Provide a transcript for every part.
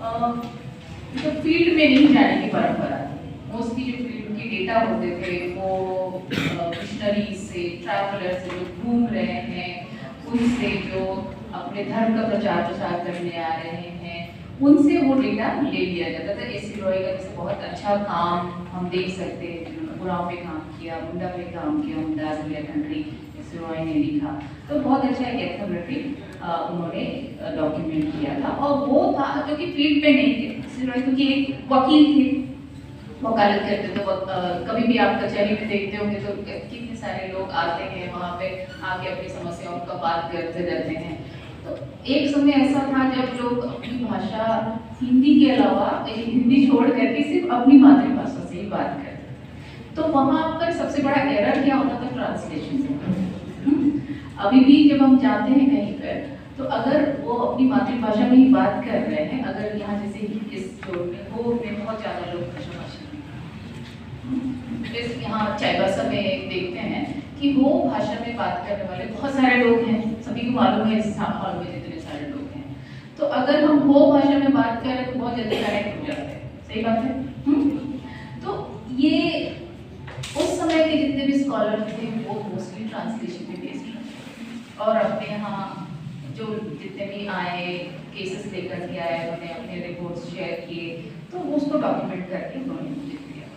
तो फील्ड में नहीं जाने की परंपरा थी। मोस्टली जो फील्ड के डेटा होते थे वो मिशनरी से, ट्रैवलर से, जो घूम रहे हैं उनसे, जो अपने धर्म का प्रचार प्रसार करने आ रहे हैं उनसे वो डेटा ले लिया जाता था। एसी रॉय का जैसे बहुत अच्छा काम हम देख सकते हैं, जिन्होंने गुराव पे काम किया, मुंडा पे काम किया, मुंडा कंट्री एसी रॉय ने लिखा, तो बहुत अच्छा एक एथनोग्राफी उन्होंने डॉक्यूमेंट किया था। और वो था जो कि फील्ड पे नहीं थे एसी रॉय, क्योंकि एक वकील थे, वकालत करते थे। कभी भी आप कचहरी में देखते होंगे तो कितने सारे लोग आते हैं वहाँ पे, आके अपनी समस्याओं का बात करते रहते हैं। तो एक समय ऐसा था जब लोग अपनी भाषा हिंदी के अलावा, हिंदी छोड़ करके सिर्फ अपनी मातृभाषा से ही बात करते थे। तो वहाँ पर सबसे बड़ा एरर क्या होता था? ट्रांसलेशन से। अभी भी जब हम जाते हैं कहीं पर, तो अगर वो अपनी मातृभाषा में ही बात कर रहे हैं, अगर यहाँ जैसे इस जोड़ में वो में बहुत ज़्यादा लोग भाषा जैसे यहाँ चाईबासा में देखते हैं कि वो भाषा में बात करने वाले बहुत सारे लोग हैं, सभी को मालूम है इस हॉल में जितने सारे लोग हैं। तो अगर हम वो भाषा में बात करें तो बहुत जल्दी कनेक्ट हो जाते हैं, सही बात है। तो ये उस समय के जितने भी स्कॉलर थे वो मोस्टली ट्रांसलेशन पे बेस्ड थे, और अपने यहाँ जो जितने भी आए केसेस लेकर के आए, उन्होंने अपने रिपोर्ट्स शेयर किए, तो उसको डॉक्यूमेंट करके उन्होंने मुझे दिया।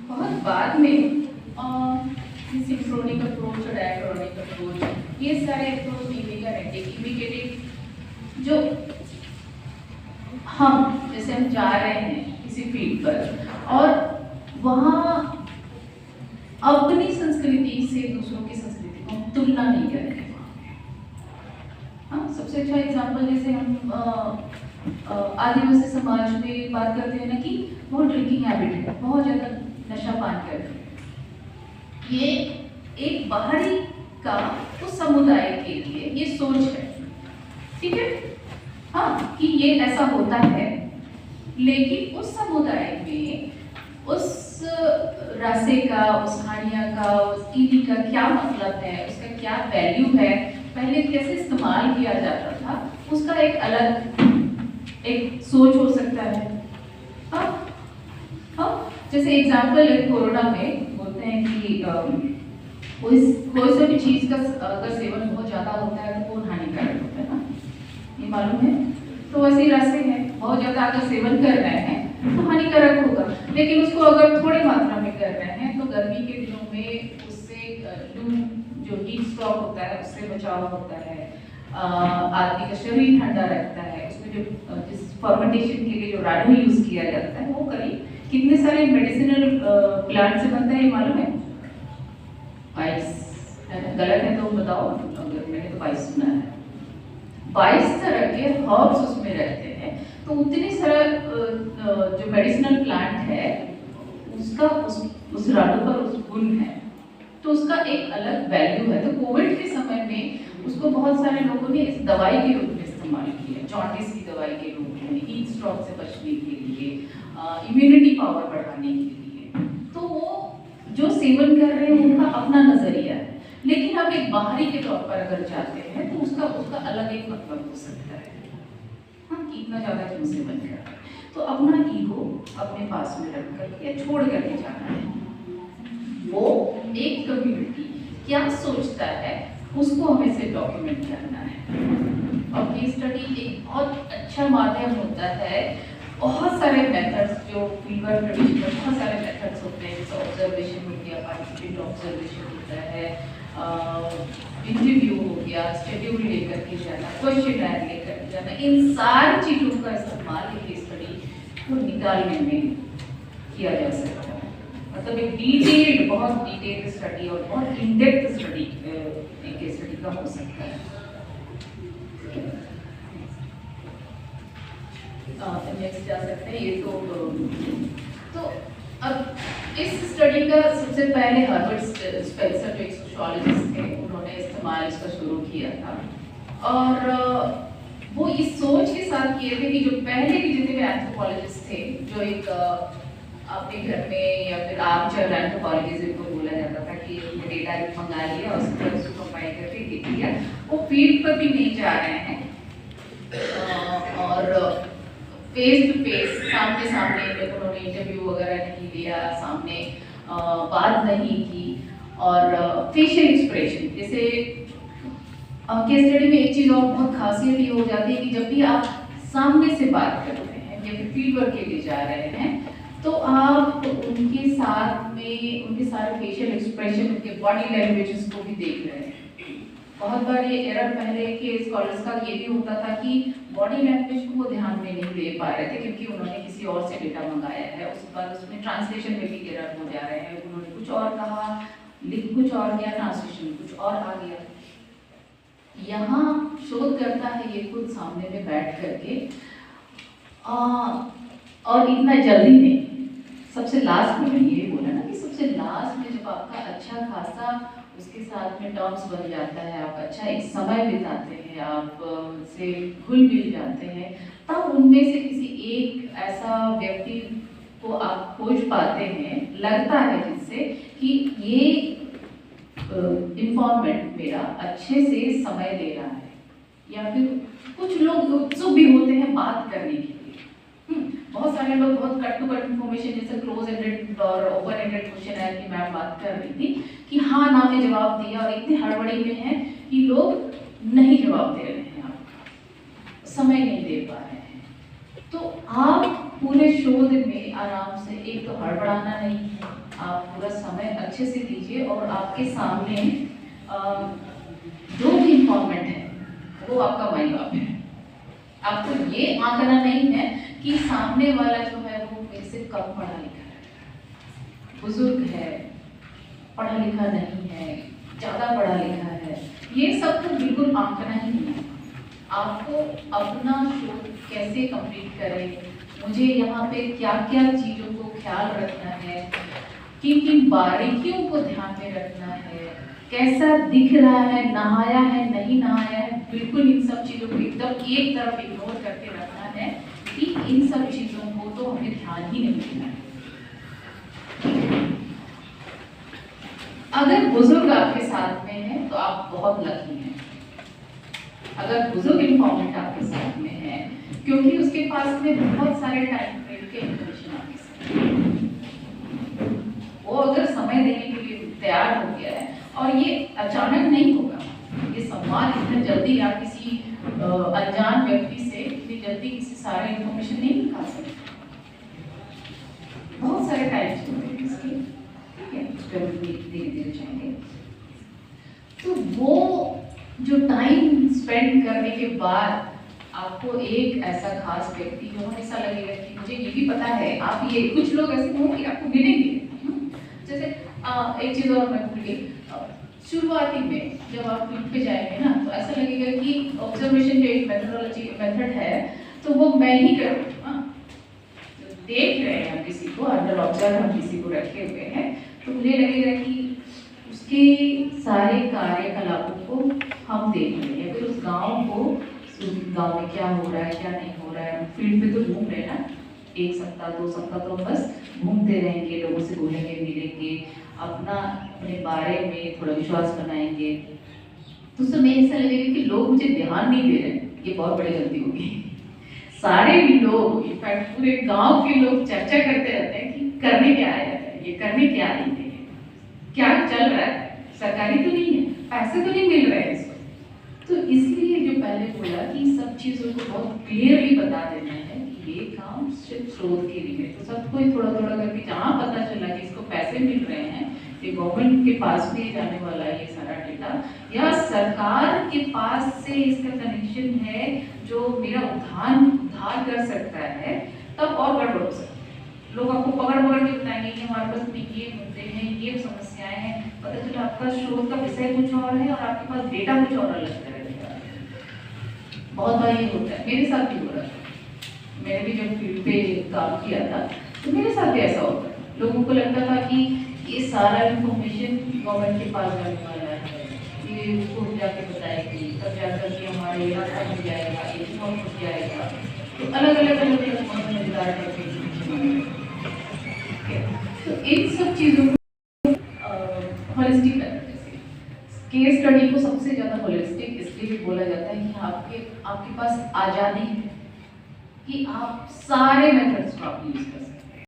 बहुत बाद में सिंक्रोनिक अप्रोच और डायक्रोनिक अप्रोच, ये सारे अप्रोच इमिडिएटिव जो हम जैसे हम जा रहे हैं किसी फील्ड पर और वहाँ अपनी संस्कृति से दूसरों की संस्कृति को तुलना नहीं करेंगे। हाँ, सबसे अच्छा एग्जाम्पल जैसे हम आदिवासी समाज में बात करते हैं ना कि बहुत ड्रिंकिंग हैबिट है, बहुत ज़्यादा नशा पान करते हैं। ये एक बाहरी का उस समुदाय के लिए ये सोच है, ठीक है, हाँ, कि ये ऐसा होता है, लेकिन उस समुदाय में उस रसे का, उस खानिया का, उस ईदी का क्या मतलब है, उसका क्या वैल्यू है, पहले कैसे इस्तेमाल किया जाता था, उसका एक अलग एक सोच हो सकता है। हाँ, हाँ, जैसे एग्जाम्पल कोरोना में बोलते हैं कि कोई सा भी चीज़ का अगर सेवन बहुत ज़्यादा होता है तो वो हानिकारक होता है ना, ये मालूम है। तो वैसे ही रास्ते हैं, बहुत ज़्यादा अगर सेवन कर रहे हैं तो हानिकारक होगा, लेकिन उसको अगर थोड़ी मात्रा में कर रहे हैं तो गर्मी के दिनों में उससे जो हीट स्ट्रोक होता है उससे बचाव होता है, आदमी का शरीर ठंडा रहता है। उसमें जो जिस फर्मेंटेशन के लिए जो राडू यूज़ किया जाता है वो करीब कितने सारे मेडिसिनल प्लांट से बनता है, ये मालूम है? 22, गलत है तो बताओ, अगर मैंने तो 22 सुना है। 22 तरह के हर्ब्स उसमें रहते हैं, तो उतने सारा जो मेडिसिनल प्लांट है उसका उस राडू पर उस गुण है, तो उसका एक अलग वैल्यू है। तो कोविड के समय में उसको बहुत सारे लोगों ने इस दवाई के रूप में इस्तेमाल किया, जॉन्डिस की दवाई के रूप में, हीट स्ट्रोक से बचने के लिए, इम्यूनिटी पावर बढ़ाने के लिए। तो वो जो सेवन कर रहे हैं उनका अपना नजरिया है, लेकिन हम एक बाहरी के तौर पर अगर जाते हैं तो उसका अलग एक मतलब हो सकता है। हाँ, कि इतना ज़्यादा क्यों सेवन कर रहे हैं, तो अपना ईगो अपने पास में रख कर या छोड़ करके जाना है। वो एक कम्युनिटी क्या सोचता है उसको हमें से डॉक्यूमेंट करना है। और केस स्टडी एक बहुत अच्छा माध्यम होता है। बहुत सारे मेथड्स जो फील्ड ट्रेडिशन में बहुत सारे मेथड्स होते हैं, जैसे ऑब्जर्वेशन हो गया, पार्टिसिपेंट ऑब्जर्वेशन होता है, इंटरव्यू हो गया, शेड्यूल लेकर के जाना, क्वेश्चन लेकर के जाना, इन सारी चीज़ों का इस्तेमाल केस स्टडी को निकालने में किया जा सकता है। मतलब एक डिटेल्ड, बहुत डिटेल्ड स्टडी और बहुत in depth study case study का हो सकता है। नेक्स्ट जा सकते हैं। ये तो अब इस स्टडी का सबसे पहले हर्बर्ट स्पेंसर जो एक सोशियोलॉजिस्ट थे उन्होंने इस्तेमाल इसका शुरू किया था, और वो इस सोच के साथ किए थे कि जो पहले के जितने भी एंथ्रोपोलॉजिस्ट थे, जो एक अपने घर में या फिर आर्मचेयर एंथ्रोपोलॉजिज्म को बोला जाता था कि डेटा मंगा लिया और उसको कंपाइल करके देख लिया, वो फील्ड पर भी नहीं जा रहे हैं और फेस टू फेस, सामने सामने उन्होंने इंटरव्यू वगैरह नहीं लिया, सामने बात नहीं की, और फेशियल एक्सप्रेशन, जैसे केस स्टडी में एक चीज़ और बहुत खासियत ये हो जाती है कि जब भी आप सामने से बात करते हैं या फिर फील्ड वर्क के लिए जा रहे हैं, तो आप उनके साथ में उनके सारे फेशियल एक्सप्रेशन, उनके बॉडी लैंग्वेजेस को भी देख रहे हैं। बहुत बार ये एरर पहले के स्कॉलर्स का ये भी होता था कि बॉडी लैंग्वेज को वो ध्यान में नहीं दे पा रहे थे क्योंकि उन्होंने किसी और से डेटा मंगाया है, उसके बाद उसमें ट्रांसलेशन में भी एरर हो जा रहे हैं, उन्होंने कुछ और कहा, लिख कुछ और गया, ट्रांसलेशन कुछ और आ गया। यहाँ शोधकर्ता है ये खुद सामने में बैठ करके और इतना जल्दी नहीं, सबसे लास्ट में मैंने ये बोला ना कि सबसे लास्ट में जब आपका अच्छा खासा उसके साथ में टर्म्स बन जाता है, आप अच्छा एक समय बिताते हैं, आप से घुल मिल जाते हैं, तब उनमें से किसी एक ऐसा व्यक्ति को आप खोज पाते हैं, लगता है जिससे कि ये इन्फॉर्मेंट मेरा अच्छे से समय दे रहा है, या फिर कुछ लोग उत्सुक भी होते हैं बात करने के लिए। बहुत सारे लोग बहुत कट टू कट इन्फॉर्मेशन, जैसे क्लोज एंडेड और ओपन एंडेड क्वेश्चन है कि मैम बात कर रही थी कि हाँ ना में जवाब दिया, और इतनी हड़बड़ी में है कि लोग नहीं जवाब दे रहे हैं, आप समय नहीं दे पा रहे हैं। तो आप पूरे शोध में आराम से, एक तो हड़बड़ाना नहीं है, आप पूरा समय अच्छे से दीजिए और आपके सामने जो भी इन्फॉर्मेंट है वो आपका माई बाप है। आपको ये आंकना नहीं है कि सामने वाला जो है वो मेरे से कम पढ़ा लिखा है, बुजुर्ग है, पढ़ा लिखा नहीं है, ज़्यादा पढ़ा लिखा है, ये सब तो बिल्कुल आंकना ही नहीं है। आपको अपना शोध कैसे कंप्लीट करें, मुझे यहाँ पे क्या क्या चीज़ों को ख्याल रखना है, किन किन बारीकियों को ध्यान में रखना है, कैसा दिख रहा है, नहाया है नहीं नहाया है, बिल्कुल इन सब चीज़ों को एकदम एक तरफ इग्नोर करके रखना है कि इन सब चीज़ों को तो हमें ध्यान ही नहीं देना है। अगर बुजुर्ग आपके साथ में है तो आप बहुत लकी हैं। अगर बुजुर्ग इन्फॉर्मेंट आपके साथ में है, क्योंकि उसके पास में बहुत सारे टाइम फ्रेम के इन्फॉर्मेशन आपके साथ, वो अगर समय देने के लिए तैयार हो गया है, और ये अचानक नहीं होगा, ये संवाद इतना जल्दी आप किसी अनजान व्यक्ति से इतनी जल्दी किसी सारे इन्फॉर्मेशन नहीं निकाल सकते, बहुत सारे टाइप्स होते हैं इसके, ठीक है, उस पर धीरे धीरे जाएंगे। तो वो जो टाइम स्पेंड करने के बाद आपको एक ऐसा खास व्यक्ति जो हमेशा लगेगा कि मुझे ये भी पता है, आप ये कुछ लोग ऐसे होंगे आपको मिलेंगे। जैसे एक चीज़ और मैं भूल गई, शुरुआती में जब आप फील्ड पे जाएंगे ना, तो ऐसा लगेगा कि ऑब्जर्वेशन जो एक मेथड है तो वो मैं ही करूँ, तो देख रहे हैं हम किसी को, अंडर ऑब्जर्व हम किसी को रखे हुए हैं, तो मुझे लगेगा कि उसके सारे कार्यकलापों को हम देख रहे हैं, फिर उस गाँव को, उस गाँव में क्या हो रहा है क्या नहीं हो रहा है। फील्ड पे तो घूम रहे हैं ना, 1 सप्ताह 2 सप्ताह तो बस घूमते रहेंगे, लोगों से घुलेंगे मिलेंगे, अपने बारे में थोड़ा विश्वास बनाएंगे, तो उस समय ऐसा लगेगा कि लोग मुझे ध्यान नहीं दे रहे, ये बहुत बड़ी गलती होगी। सारे लोग, इनफैक्ट पूरे गांव के लोग चर्चा करते रहते हैं कि करने क्या आया है, ये करने क्या आई है, क्या चल रहा है, सरकारी तो नहीं है, पैसे तो नहीं मिल रहे हैं इसको। तो इसलिए जो पहले बोला कि सब चीज़ों को बहुत क्लियरली बता देना है कि ये काम सिर्फ शोध के लिए है, तो सबको थोड़ा थोड़ा करके जहाँ पता चला कि इसको पैसे मिल रहे हैं, ये गवर्नमेंट के पास भी जाने वाला है ये सारा डेटा, या सरकार के पास से इसका कनेक्शन है जो मेरा उद्धार कर सकता है, तब और गड़बड़ हो सकता है। लोग आपको पकड़ के बताएंगे कि हमारे पास में ये मुद्दे हैं, ये समस्याएं हैं, पता चला आपका शोध का विषय कुछ और है और आपके पास डेटा कुछ और अलग तरह का। बहुत बार ये होता है, मेरे साथ भी हो रहा है, मैंने भी जब फील्ड पे काम किया था तो मेरे साथ भी ऐसा होता है, लोगों को लगता था कि ये सारा इन्फॉर्मेशन गवर्नमेंट के पास जाने वाला है, ये उसको जाके बताएगी, तब जाकर के हमारे रास्ता मिल जाएगा, ये हो जाएगा, तो अलग अलग मजेदार करके। तो इन सब चीज़ों को होलिस्टिक केस स्टडी को सबसे ज़्यादा होलिस्टिक इसलिए भी बोला जाता है कि आपके पास आज़ादी है, कि आप सारे मेथड्स को आप यूज कर सकते हैं।